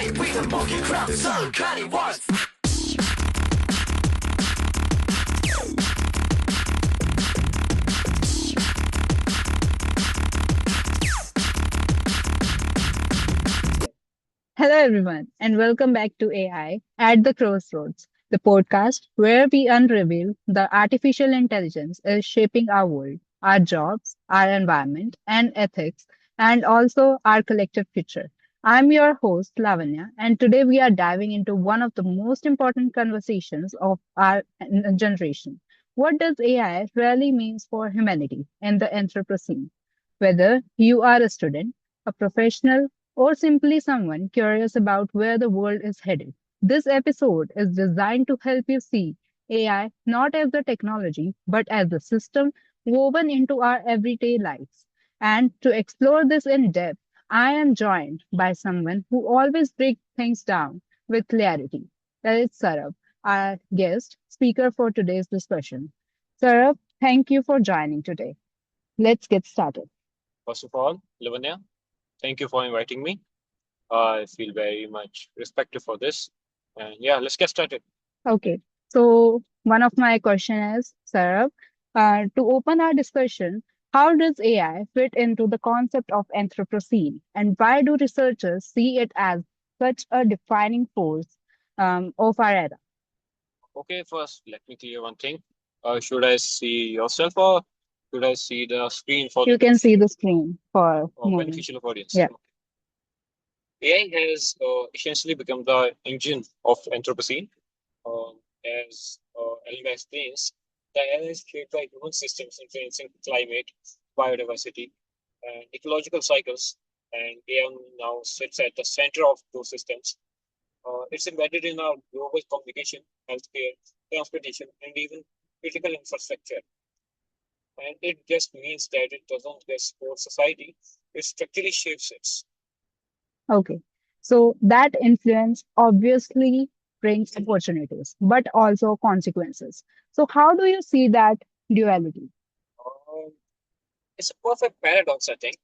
Flying with a monkey crowd, the sun carnivores. Hello, everyone, and welcome back to AI at the Crossroads, the podcast where we unreveal the artificial intelligence is shaping our world, our jobs, our environment, and ethics, and also our collective future. I'm your host, Lavanya, and today we are diving into one of the most important conversations of our generation. What does AI really means for humanity in the Anthropocene? Whether you are a student, a professional, or simply someone curious about where the world is headed. This episode is designed to help you see AI not as the technology, but as the system woven into our everyday lives. And to explore this in depth, I am joined by someone who always breaks things down with clarity. That is Sarab, our guest speaker for today's discussion. Sarab, thank you for joining today. Let's get started. First of all, Lavanya, thank you for inviting me. I feel very much respected for this. And yeah, let's get started. Okay. So one of my question is, Sarah, to open our discussion, how does AI fit into the concept of Anthropocene, and why do researchers see it as such a defining force of our era? Okay, first, let me clear one thing. Should I see yourself or should I see the screen for the You can see the screen for a moment. beneficial of audience? Yeah. AI has essentially become the engine of Anthropocene. As Elva explains, the AI is shaped by human systems influencing climate, biodiversity, and ecological cycles. And AI now sits at the center of those systems. It's embedded in our global communication, healthcare, transportation, and even critical infrastructure. And it just means that it doesn't just support society, it structurally shapes it. Okay. So that influence obviously brings opportunities, but also consequences. So how do you see that duality? Um, it's a perfect paradox, I think.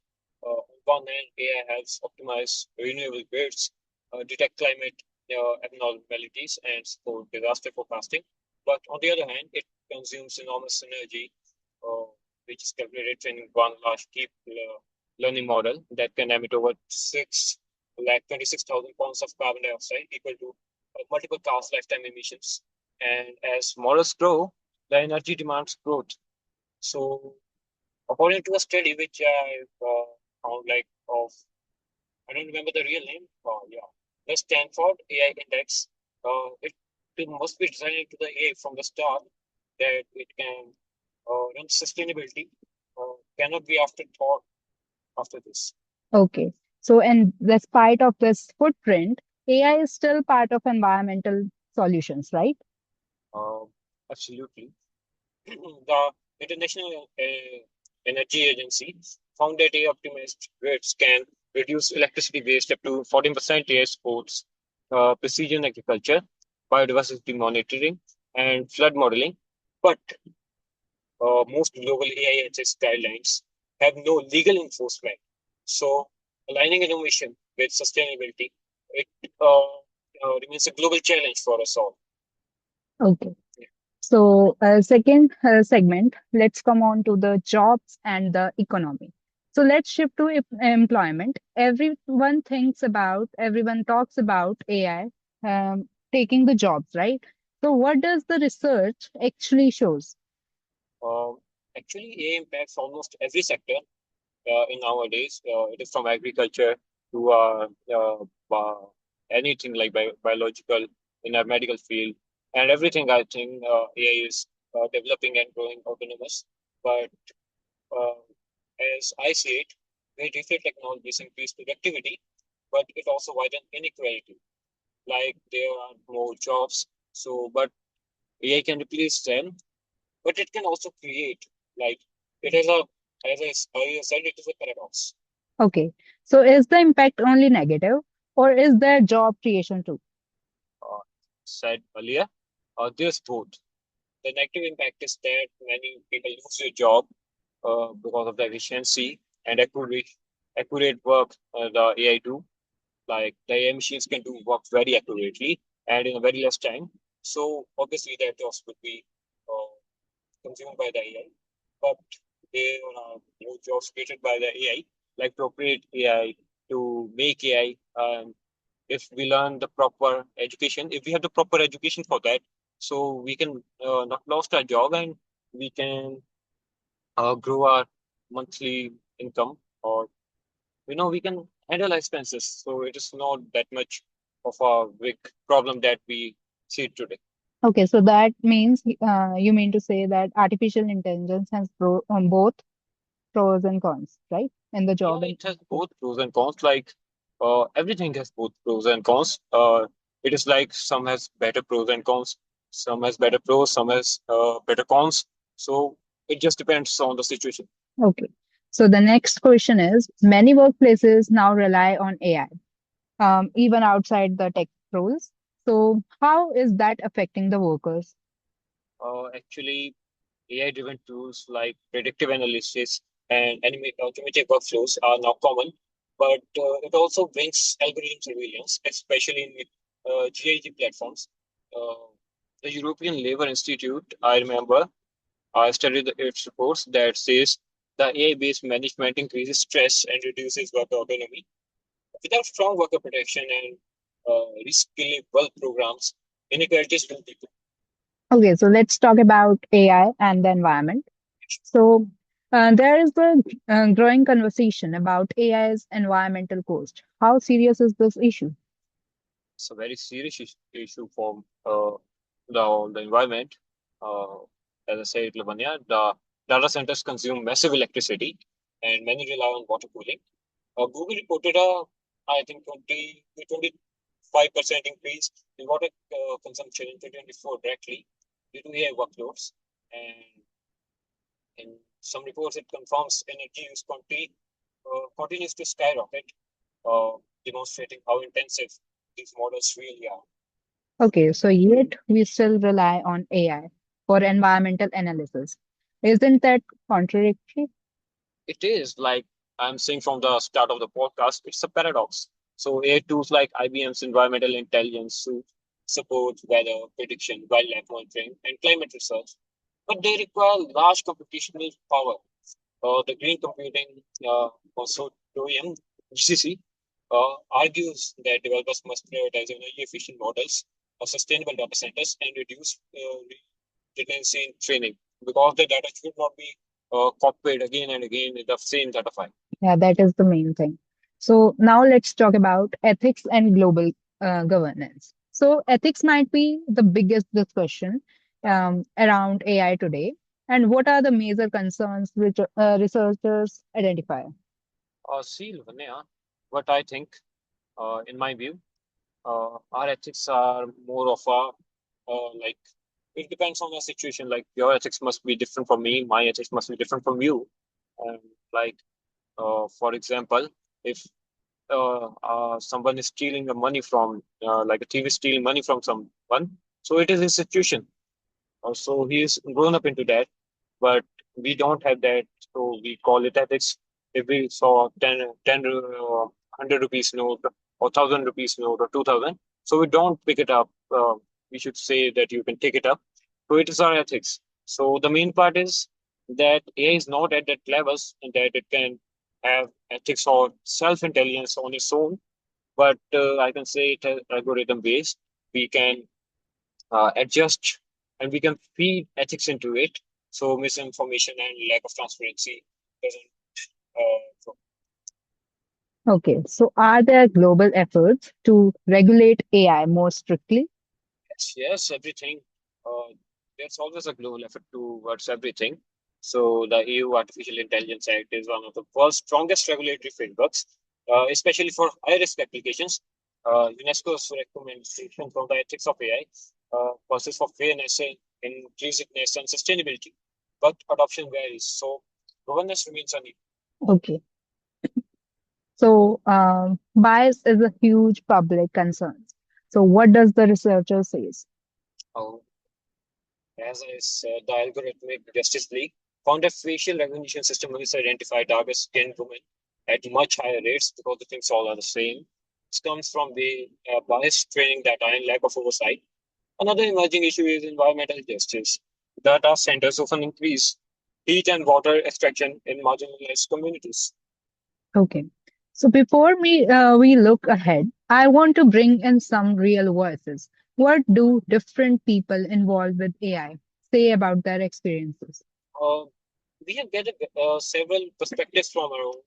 On one hand, AI helps optimize renewable grids, detect climate abnormalities, and support disaster forecasting. But on the other hand, it consumes enormous energy, uh, which is calculated training one large deep learning model that can emit over 6 lakh 26,000 pounds of carbon dioxide, equal to multiple cars' lifetime emissions. And as models grow, the energy demands growth. So according to a study which I found, like, of, I don't remember the real name. Yeah, the Stanford AI Index. It must be designed into the AI from the start that it can run sustainability. Cannot be afterthought after this. Okay. So, and despite of this footprint, AI is still part of environmental solutions, right? Uh, Absolutely. The International Energy Agency found that AI optimized grids can reduce electricity waste up to 14%. AI supports precision agriculture, biodiversity monitoring, and flood modeling. But most global AIHS guidelines have no legal enforcement. So, aligning innovation with sustainability, it remains a global challenge for us all. Okay. So, second segment, let's come on to the jobs and the economy. So, let's shift to employment. Everyone talks about AI taking the jobs, right? So, what does the research actually shows? Um, Actually, AI impacts almost every sector in nowadays. It is from agriculture to anything like biological in our medical field and everything. I think AI is developing and growing autonomous. But uh, as I see it, very digital technologies increase productivity, but it also widens inequality. Like there are more jobs, so but AI can replace them, but it can also create, like, it is a, as I said, it is a paradox. Okay. So, is the impact only negative, or is there job creation too? uh, Said earlier, there's both. The negative impact is that many people lose their job because of the efficiency and accurate work the AI do. Like the AI machines can do work very accurately and in a very less time. So obviously their jobs would be uh, consumed by the AI, but there are new jobs created by the AI, like to operate AI, to make AI. If we learn the proper education, if we have the proper education for that, so we can not lost our job and we can grow our monthly income, or we can handle our expenses. So it is not that much of a big problem that we see today. Okay, so that means you mean to say that artificial intelligence has both pros and cons, right? In the Yeah, job and it has both pros and cons. Like everything has both pros and cons. It is like some has better pros and cons, some has better pros, some has better cons. So it just depends on the situation. okay. So the next question is, many workplaces now rely on AI, even outside the tech roles. So how is that affecting the workers? Actually, AI-driven tools like predictive analysis and automated workflows are now common, but it also brings algorithm surveillance, especially in GIG platforms. Uh, the European Labour Institute, I remember, I studied its reports that says the AI-based management increases stress and reduces worker autonomy. Without strong worker protection and reskilling well programs, inequalities will deepen. Okay, so let's talk about AI and the environment. So there is a growing conversation about AI's environmental cost. How serious is this issue? It's a very serious issue for the environment. Uh, as I said, Lavanya, the data centers consume massive electricity, and many rely on water cooling. Google reported I think, 20 to 25% increase in water consumption in 2024 directly due to AI workloads. And in some reports, it confirms energy use continues to skyrocket, uh, demonstrating how intensive these models really are. Okay, so yet we still rely on AI for environmental analysis. Isn't that contradictory? It is like I'm saying from the start of the podcast, it's a paradox. So AI tools like IBM's environmental intelligence support weather prediction, wildlife monitoring, and climate research, but they require large computational power. The Green Computing Consortium (GCC) argues that developers must prioritize energy-efficient models, sustainable data centers, and reduce redundancy in training, because the data should not be copied again and again in the same data file. Yeah, that is the main thing. So now let's talk about ethics and global governance. So ethics might be the biggest discussion around AI today. And what are the major concerns which researchers identify? See, Lavanya, what I think, in my view, our ethics are more of a like it depends on the situation. Like your ethics must be different from me, my ethics must be different from you. And like for example, if someone is stealing the money from like a thief is stealing money from someone, so it is a situation. So he is grown up into that, but we don't have that. So we call it ethics. If we saw 100 rupees note or 1,000 rupees note or 2,000, so we don't pick it up. We should say that you can take it up. So it is our ethics. So the main part is that AI is not at that levels and that it can have ethics or self-intelligence on its own, but I can say it has algorithm based. We can adjust and we can feed ethics into it. So misinformation and lack of transparency doesn't. So Okay, so are there global efforts to regulate AI more strictly? yes, everything. Uh, there's always a global effort towards everything. So the EU Artificial Intelligence Act is one of the world's strongest regulatory frameworks, especially for high-risk applications. UNESCO's recommendation from the ethics of AI causes for fairness, inclusiveness, and sustainability, but adoption varies. So governance remains uneven. Okay, so bias is a huge public concern. So what does the researcher says? Uh, as I said, the algorithmic justice league found a facial recognition system which identified darker skinned women at much higher rates because the things all are the same. This comes from the biased training data and lack of oversight. Another emerging issue is environmental justice. Data centers often increase heat and water extraction in marginalized communities. Okay. So before we look ahead, I want to bring in some real voices. What do different people involved with AI say about their experiences? Uh, we have gathered several perspectives from our own.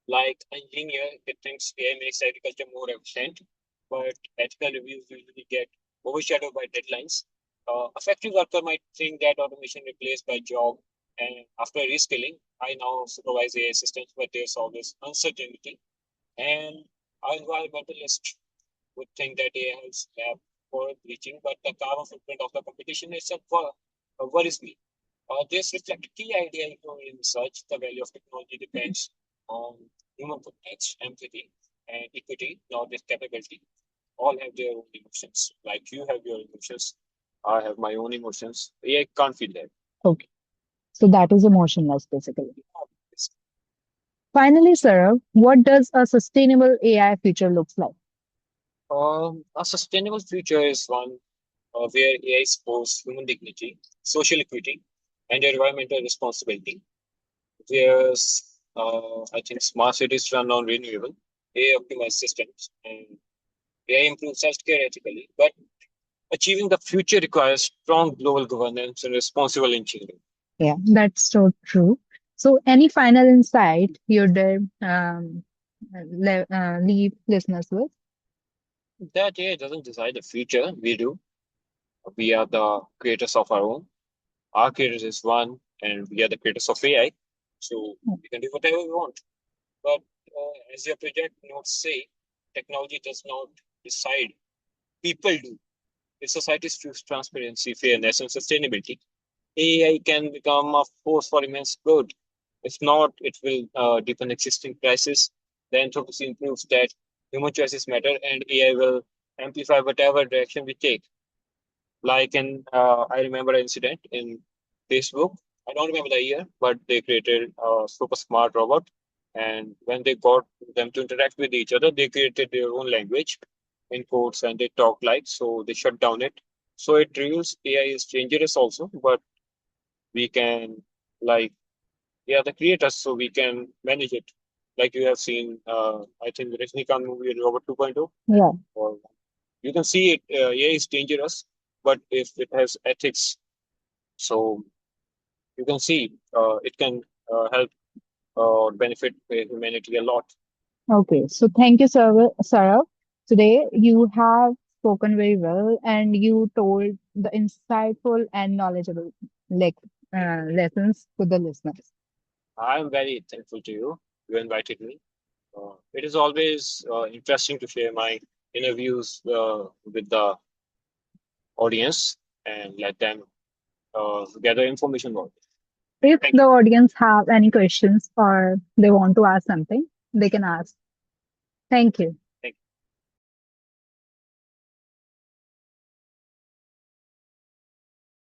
Like engineer, it thinks AI makes agriculture more efficient, but ethical reviews usually get overshadowed by deadlines. A factory worker might think that automation replaced my job, and after reskilling, I now supervise AI systems, but there's always uncertainty. And our environmentalist would think that AI helps lab for breaching, but the carbon footprint of the competition itself worries me. This reflects a key idea in research. The value of technology depends on human context, empathy, and equity, not just capability. All have their own emotions. Like you have your emotions, I have my own emotions. AI can't feel that. Okay. So that is emotionless, basically. Finally, Sarah, what does a sustainable AI future looks like? A sustainable future is one where AI supports human dignity, social equity, and environmental responsibility. There's, I think, smart cities run on renewable, AI optimized systems, and AI improves healthcare ethically. But achieving the future requires strong global governance and responsible engineering. Yeah, that's so true. So, any final insight you'd leave listeners with? That AI doesn't decide the future, we do. We are the creators of our own. Our creators is one, and we are the creators of AI. So we can do whatever we want. But as your project notes say, technology does not decide, people do. If societies choose transparency, fairness, and sustainability, AI can become a force for immense good. If not, it will deepen existing crises. The Anthropocene proves that human choices matter and AI will amplify whatever direction we take. Like I remember an incident in Facebook. I don't remember the year, but they created a super smart robot. And when they got them to interact with each other, they created their own language in quotes and they talk like, so they shut down it. So it reveals AI is dangerous also, but we can like yeah the creators so we can manage it like you have seen I think the Rajnikant movie Robot 2.0 Yeah. or you can see it AI is dangerous but if it has ethics so you can see it can help or benefit humanity a lot. Okay. So, thank you, Sarah. Today, you have spoken very well and you told the insightful and knowledgeable lessons to the listeners. I am very thankful to you. You invited me. It is always interesting to share my interviews with the audience and let them gather information about it. If Thank the you. audience have any questions or they want to ask something, they can ask. Thank you.